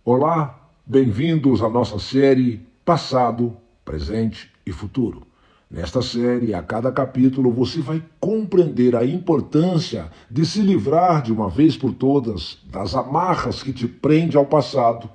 Olá, bem-vindos à nossa série Passado, Presente e Futuro. Nesta série, a cada capítulo, você vai compreender a importância de se livrar de uma vez por todas das amarras que te prendem ao passado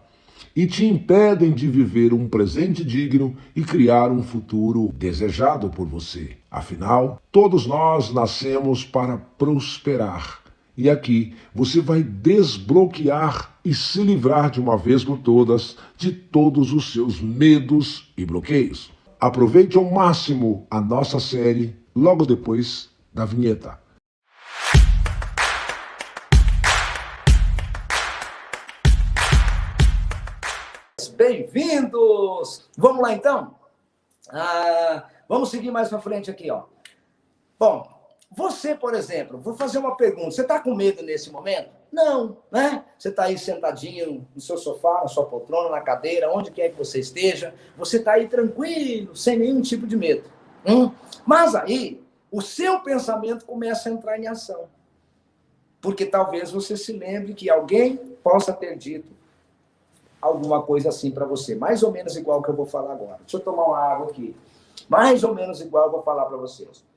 e te impedem de viver um presente digno e criar um futuro desejado por você. Afinal, todos nós nascemos para prosperar. E aqui você vai desbloquear e se livrar de uma vez por todas de todos os seus medos e bloqueios. Aproveite ao máximo a nossa série logo depois da vinheta. Bem-vindos! Vamos lá então? Vamos seguir mais para frente aqui, ó. Bom, você, por exemplo, vou fazer uma pergunta. Você está com medo nesse momento? Não, né? Você está aí sentadinho no seu sofá, na sua poltrona, na cadeira, onde quer que você esteja. Você está aí tranquilo, sem nenhum tipo de medo. Mas aí, o seu pensamento começa a entrar em ação. Porque talvez você se lembre que alguém possa ter dito alguma coisa assim para você. Mais ou menos igual que eu vou falar agora. Deixa eu tomar uma água aqui. Mais ou menos igual eu vou falar para vocês.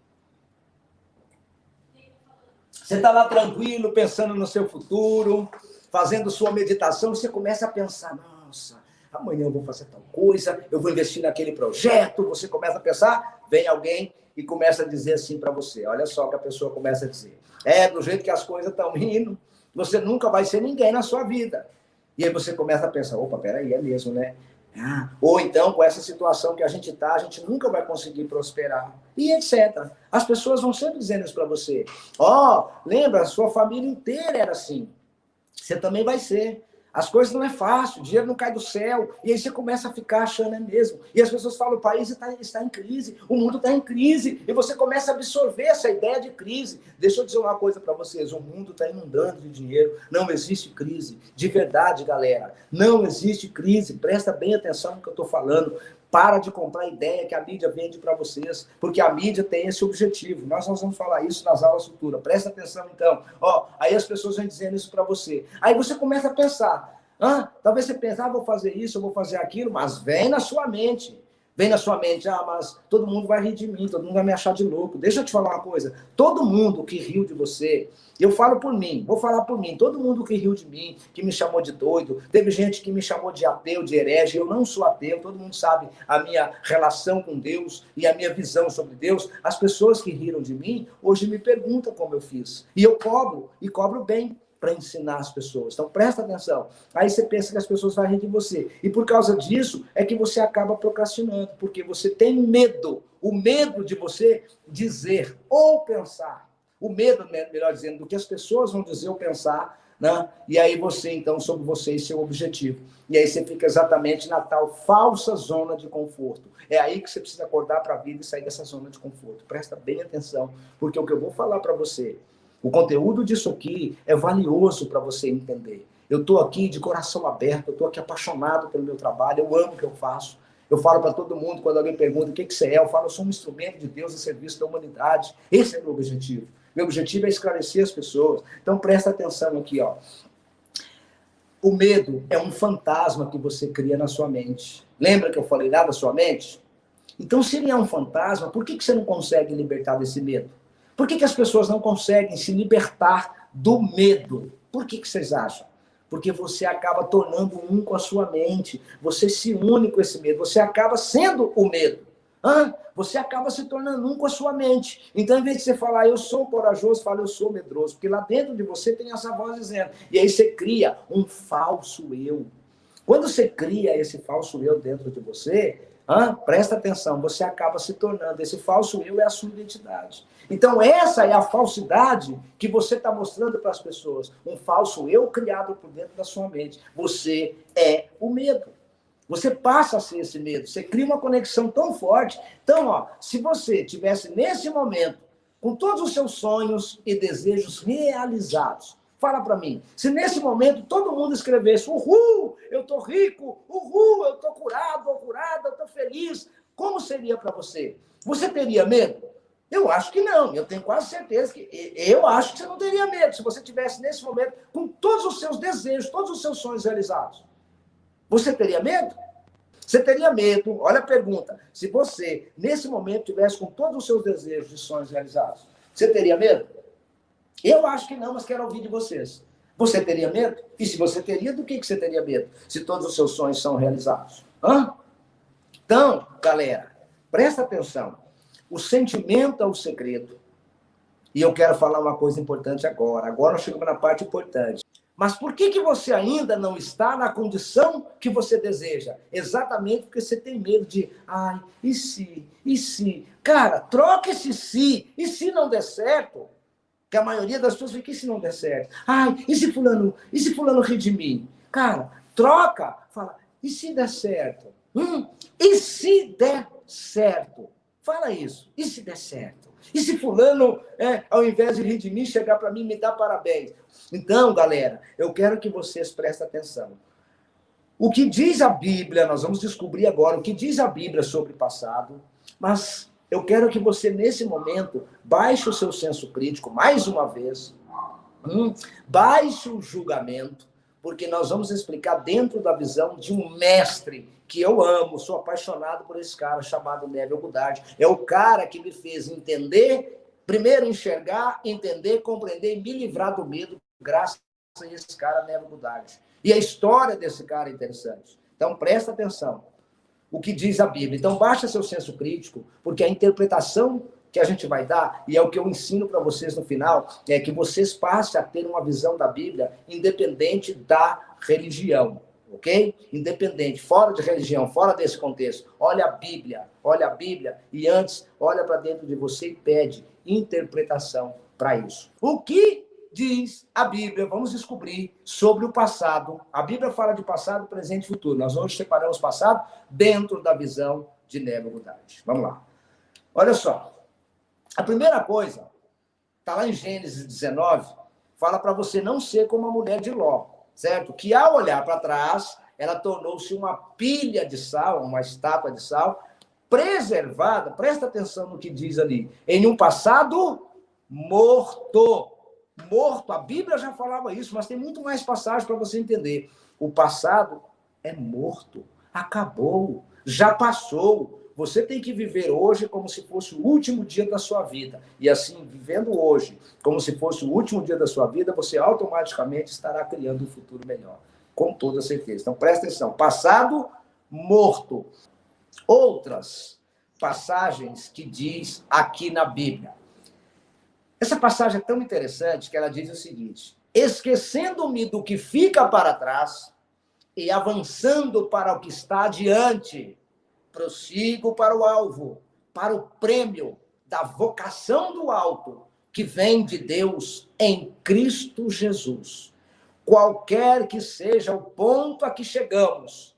Você está lá tranquilo, pensando no seu futuro, fazendo sua meditação, você começa a pensar, nossa, amanhã eu vou fazer tal coisa, eu vou investir naquele projeto, você começa a pensar, vem alguém e começa a dizer assim para você, olha só o que a pessoa começa a dizer, do jeito que as coisas estão indo, você nunca vai ser ninguém na sua vida. E aí você começa a pensar, opa, peraí, é mesmo, né? Ou então, com essa situação que a gente está, a gente nunca vai conseguir prosperar. E etc. As pessoas vão sempre dizendo isso para você. Lembra, a sua família inteira era assim. Você também vai ser. As coisas não é fácil, o dinheiro não cai do céu. E aí você começa a ficar achando, é mesmo. E as pessoas falam, o país está em crise, o mundo está em crise. E você começa a absorver essa ideia de crise. Deixa eu dizer uma coisa para vocês, o mundo está inundando de dinheiro. Não existe crise. De verdade, galera, não existe crise. Presta bem atenção no que eu estou falando. Para de comprar a ideia que a mídia vende para vocês, porque a mídia tem esse objetivo. Nós vamos falar isso nas aulas futuras. Presta atenção, então. Aí as pessoas vão dizendo isso para você. Aí você começa a pensar. Talvez você pense, vou fazer isso, eu vou fazer aquilo, mas vem na sua mente. Vem na sua mente, mas todo mundo vai rir de mim, todo mundo vai me achar de louco. Deixa eu te falar uma coisa. Todo mundo que riu de você, eu falo por mim, vou falar por mim. Todo mundo que riu de mim, que me chamou de doido, teve gente que me chamou de ateu, de herege. Eu não sou ateu, todo mundo sabe a minha relação com Deus e a minha visão sobre Deus. As pessoas que riram de mim, hoje me perguntam como eu fiz. E eu cobro, e cobro bem, para ensinar as pessoas. Então, presta atenção. Aí você pensa que as pessoas vão rir de você. E por causa disso, é que você acaba procrastinando, porque você tem medo. O medo de você dizer ou pensar. O medo, melhor dizendo, do que as pessoas vão dizer ou pensar, né? E aí você, então, sobre você e seu objetivo. E aí você fica exatamente na tal falsa zona de conforto. É aí que você precisa acordar para a vida e sair dessa zona de conforto. Presta bem atenção, porque o que eu vou falar para você, o conteúdo disso aqui é valioso para você entender. Eu estou aqui de coração aberto, eu estou aqui apaixonado pelo meu trabalho, eu amo o que eu faço. Eu falo para todo mundo, quando alguém pergunta o que você é, eu falo, eu sou um instrumento de Deus a serviço da humanidade. Esse é o meu objetivo. Meu objetivo é esclarecer as pessoas. Então presta atenção aqui, ó. O medo é um fantasma que você cria na sua mente. Lembra que eu falei lá da sua mente? Então, se ele é um fantasma, por que você não consegue libertar desse medo? Por que as pessoas não conseguem se libertar do medo? Por que vocês acham? Porque você acaba tornando um com a sua mente. Você se une com esse medo. Você acaba sendo o medo. Você acaba se tornando um com a sua mente. Então, em vez de você falar, eu sou corajoso, fala, eu sou medroso. Porque lá dentro de você tem essa voz dizendo. E aí você cria um falso eu. Quando você cria esse falso eu dentro de você, presta atenção, você acaba se tornando, esse falso eu é a sua identidade. Então essa é a falsidade que você está mostrando para as pessoas, um falso eu criado por dentro da sua mente. Você é o medo. Você passa a ser esse medo, você cria uma conexão tão forte. Então, se você tivesse nesse momento, com todos os seus sonhos e desejos realizados, fala para mim, se nesse momento todo mundo escrevesse, uhul, eu tô rico, uhul, eu tô curado, ou curada, eu tô feliz, como seria para você? Você teria medo? Eu acho que não, eu tenho quase certeza que eu acho que você não teria medo se você tivesse nesse momento com todos os seus desejos, todos os seus sonhos realizados. Você teria medo? Você teria medo, olha a pergunta, se você, nesse momento, tivesse com todos os seus desejos e sonhos realizados, você teria medo? Eu acho que não, mas quero ouvir de vocês. Você teria medo? E se você teria, do que você teria medo? Se todos os seus sonhos são realizados. Hã? Então, galera, presta atenção. O sentimento é o segredo. E eu quero falar uma coisa importante agora. Agora nós chegamos na parte importante. Mas por que você ainda não está na condição que você deseja? Exatamente porque você tem medo de, ai, e se? E se? Cara, troca esse se. E se não der certo? Que a maioria das pessoas fica, e se não der certo? Ai, e se fulano rir de mim? Cara, troca. Fala, e se der certo? E se der certo? Fala isso. E se der certo? E se fulano, ao invés de rir de mim, chegar para mim e me dar parabéns? Então, galera, eu quero que vocês prestem atenção. O que diz a Bíblia, nós vamos descobrir agora o que diz a Bíblia sobre o passado, mas eu quero que você, nesse momento, baixe o seu senso crítico, mais uma vez, baixe o julgamento, porque nós vamos explicar dentro da visão de um mestre que eu amo, sou apaixonado por esse cara chamado Neville Goddard. É o cara que me fez entender, primeiro enxergar, entender, compreender e me livrar do medo, graças a esse cara, Neville Goddard. E a história desse cara é interessante. Então, presta atenção. O que diz a Bíblia. Então, baixa seu senso crítico, porque a interpretação que a gente vai dar, e é o que eu ensino para vocês no final, é que vocês passem a ter uma visão da Bíblia independente da religião, ok? Independente, fora de religião, fora desse contexto. Olha a Bíblia, e antes, olha para dentro de você e pede interpretação para isso. O que diz a Bíblia, vamos descobrir sobre o passado. A Bíblia fala de passado, presente e futuro. Nós vamos separar o passado dentro da visão de Neville Goddard. Vamos lá. Olha só. A primeira coisa, está lá em Gênesis 19, fala para você não ser como a mulher de Ló, certo? Que ao olhar para trás, ela tornou-se uma pilha de sal, uma estátua de sal, preservada, presta atenção no que diz ali, em um passado morto. Morto, a Bíblia já falava isso, mas tem muito mais passagens para você entender. O passado é morto, acabou, já passou. Você tem que viver hoje como se fosse o último dia da sua vida. E assim, vivendo hoje como se fosse o último dia da sua vida, você automaticamente estará criando um futuro melhor. Com toda certeza. Então, presta atenção. Passado, morto. Outras passagens que diz aqui na Bíblia. Essa passagem é tão interessante que ela diz o seguinte: esquecendo-me do que fica para trás e avançando para o que está adiante, prossigo para o alvo, para o prêmio da vocação do alto, que vem de Deus em Cristo Jesus. Qualquer que seja o ponto a que chegamos,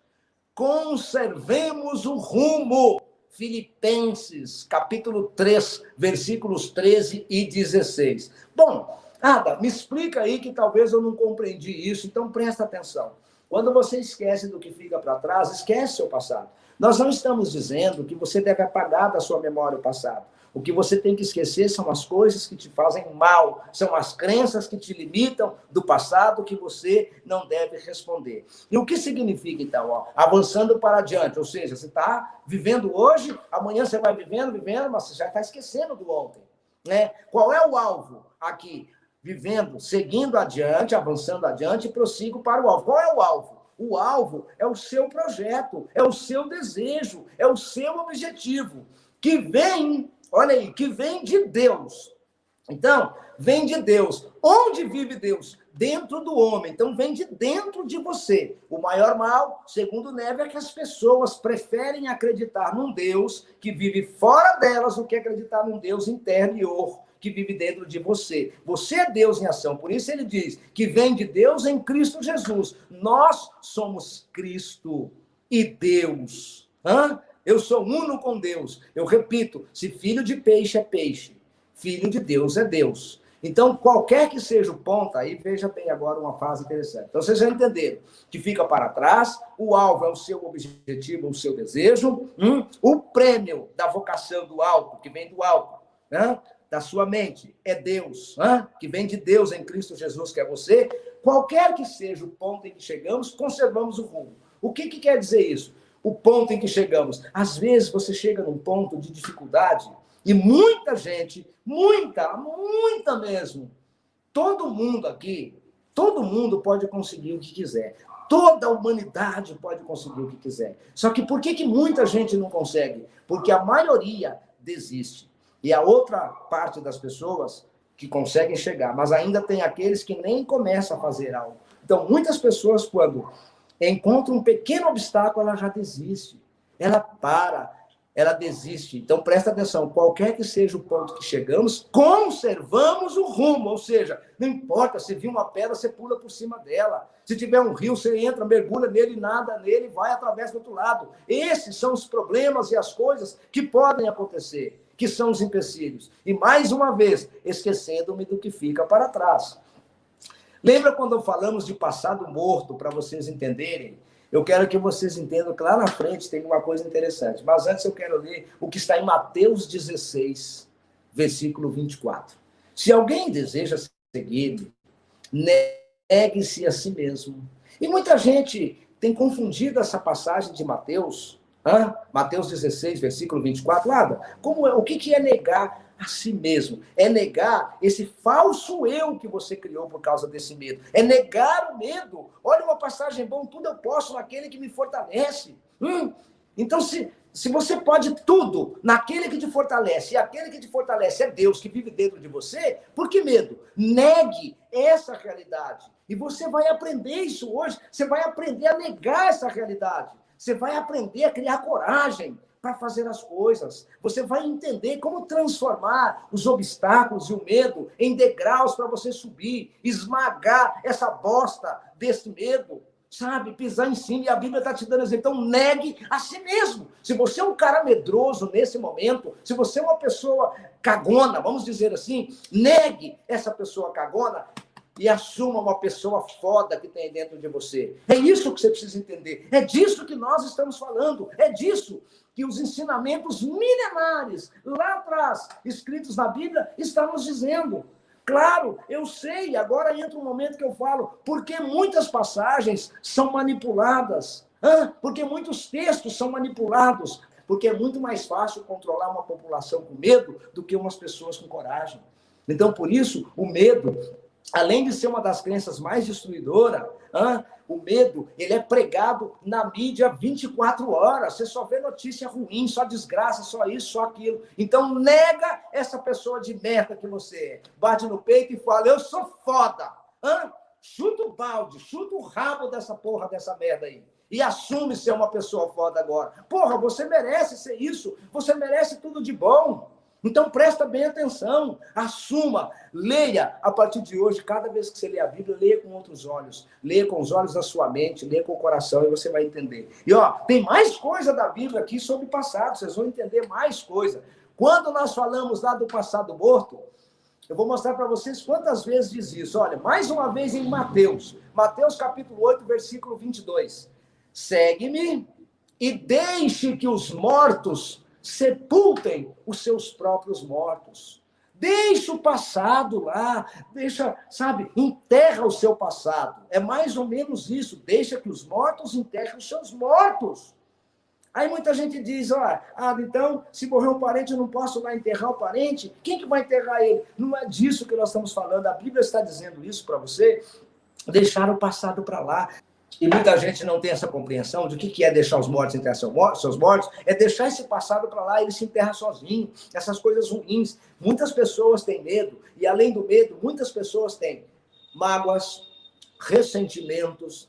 conservemos o rumo. Filipenses, capítulo 3, versículos 13 e 16. Bom, Ada, me explica aí que talvez eu não compreendi isso, então presta atenção. Quando você esquece do que fica para trás, esquece seu passado. Nós não estamos dizendo que você deve apagar da sua memória o passado. O que você tem que esquecer são as coisas que te fazem mal, são as crenças que te limitam do passado que você não deve responder. E o que significa, então? Avançando para adiante, ou seja, você está vivendo hoje, amanhã você vai vivendo, mas você já está esquecendo do ontem. Né? Qual é o alvo aqui? Vivendo, seguindo adiante, avançando adiante, prossigo para o alvo. Qual é o alvo? O alvo é o seu projeto, é o seu desejo, é o seu objetivo, que vem, olha aí, que vem de Deus. Então, vem de Deus. Onde vive Deus? Dentro do homem. Então, vem de dentro de você. O maior mal, segundo Neville, é que as pessoas preferem acreditar num Deus que vive fora delas do que acreditar num Deus interior, que vive dentro de você. Você é Deus em ação. Por isso ele diz que vem de Deus em Cristo Jesus. Nós somos Cristo e Deus. Eu sou uno com Deus. Eu repito, se filho de peixe é peixe, filho de Deus é Deus. Então, qualquer que seja o ponto, aí veja bem agora uma fase interessante. Então, vocês já entenderam que fica para trás, o alvo é o seu objetivo, o seu desejo, o prêmio da vocação do alto, que vem do alto, da sua mente, é Deus, que vem de Deus em Cristo Jesus, que é você. Qualquer que seja o ponto em que chegamos, conservamos o rumo. O que quer dizer isso? O ponto em que chegamos. Às vezes você chega num ponto de dificuldade e muita gente, muita mesmo, todo mundo aqui, todo mundo pode conseguir o que quiser. Toda a humanidade pode conseguir o que quiser. Só que por que muita gente não consegue? Porque a maioria desiste. E a outra parte das pessoas que conseguem chegar, mas ainda tem aqueles que nem começam a fazer algo. Então, muitas pessoas, quando encontram um pequeno obstáculo, ela já desiste. Ela para, ela desiste. Então, presta atenção, qualquer que seja o ponto que chegamos, conservamos o rumo. Ou seja, não importa, se vir uma pedra, você pula por cima dela. Se tiver um rio, você entra, mergulha nele, nada nele, vai através do outro lado. Esses são os problemas e as coisas que podem acontecer, que são os empecilhos. E, mais uma vez, esquecendo-me do que fica para trás. Lembra quando falamos de passado morto, para vocês entenderem? Eu quero que vocês entendam que lá na frente tem uma coisa interessante. Mas antes eu quero ler o que está em Mateus 16, versículo 24. Se alguém deseja seguir-me, negue-se a si mesmo. E muita gente tem confundido essa passagem de Mateus, Mateus 16, versículo 24. O que é negar a si mesmo? É negar esse falso eu que você criou por causa desse medo. É negar o medo. Olha uma passagem boa, tudo eu posso naquele que me fortalece. Então, se você pode tudo naquele que te fortalece, e aquele que te fortalece é Deus que vive dentro de você, por que medo? Negue essa realidade. E você vai aprender isso hoje. Você vai aprender a negar essa realidade. Você vai aprender a criar coragem para fazer as coisas. Você vai entender como transformar os obstáculos e o medo em degraus para você subir, esmagar essa bosta desse medo, sabe? Pisar em cima, e a Bíblia está te dando exemplo. Então, negue a si mesmo. Se você é um cara medroso nesse momento, se você é uma pessoa cagona, vamos dizer assim, negue essa pessoa cagona e assuma uma pessoa foda que tem dentro de você. É isso que você precisa entender. É disso que nós estamos falando. É disso que os ensinamentos milenares, lá atrás, escritos na Bíblia, estão nos dizendo. Claro, eu sei, agora entra um momento que eu falo, porque muitas passagens são manipuladas. Porque muitos textos são manipulados. Porque é muito mais fácil controlar uma população com medo do que umas pessoas com coragem. Então, por isso, o medo, além de ser uma das crenças mais destruidoras, o medo, ele é pregado na mídia 24 horas. Você só vê notícia ruim, só desgraça, só isso, só aquilo. Então, nega essa pessoa de merda que você é. Bate no peito e fala, eu sou foda. Chuta o balde, chuta o rabo dessa porra, dessa merda aí. E assume ser uma pessoa foda agora. Porra, você merece ser isso. Você merece tudo de bom. Então, presta bem atenção, assuma, leia a partir de hoje, cada vez que você lê a Bíblia, leia com outros olhos, leia com os olhos da sua mente, leia com o coração e você vai entender. E, tem mais coisa da Bíblia aqui sobre o passado, vocês vão entender mais coisa. Quando nós falamos lá do passado morto, eu vou mostrar para vocês quantas vezes diz isso. Olha, mais uma vez em Mateus capítulo 8, versículo 22. Segue-me e deixe que os mortos sepultem os seus próprios mortos. Deixa o passado lá, enterra o seu passado. É mais ou menos isso, deixa que os mortos enterrem os seus mortos. Aí muita gente diz, então, se morrer um parente, eu não posso lá enterrar o parente? Quem que vai enterrar ele? Não é disso que nós estamos falando, a Bíblia está dizendo isso para você, deixar o passado para lá. E muita gente não tem essa compreensão de o que é deixar os mortos enterrar seus mortos, é deixar esse passado para lá, ele se enterra sozinho, essas coisas ruins. Muitas pessoas têm medo, e além do medo, muitas pessoas têm mágoas, ressentimentos,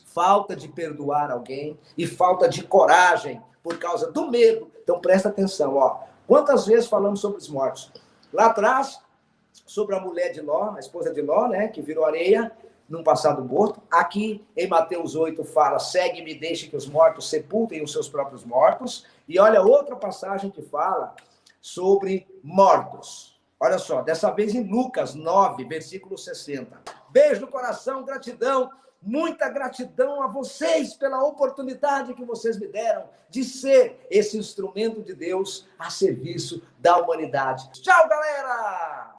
falta de perdoar alguém e falta de coragem por causa do medo. Então presta atenção, quantas vezes falamos sobre os mortos? Lá atrás, sobre a mulher de Ló, a esposa de Ló, né, que virou areia, num passado morto. Aqui, em Mateus 8, fala, segue-me, deixe que os mortos sepultem os seus próprios mortos. E olha outra passagem que fala sobre mortos. Olha só, dessa vez em Lucas 9, versículo 60. Beijo no coração, gratidão, muita gratidão a vocês pela oportunidade que vocês me deram de ser esse instrumento de Deus a serviço da humanidade. Tchau, galera!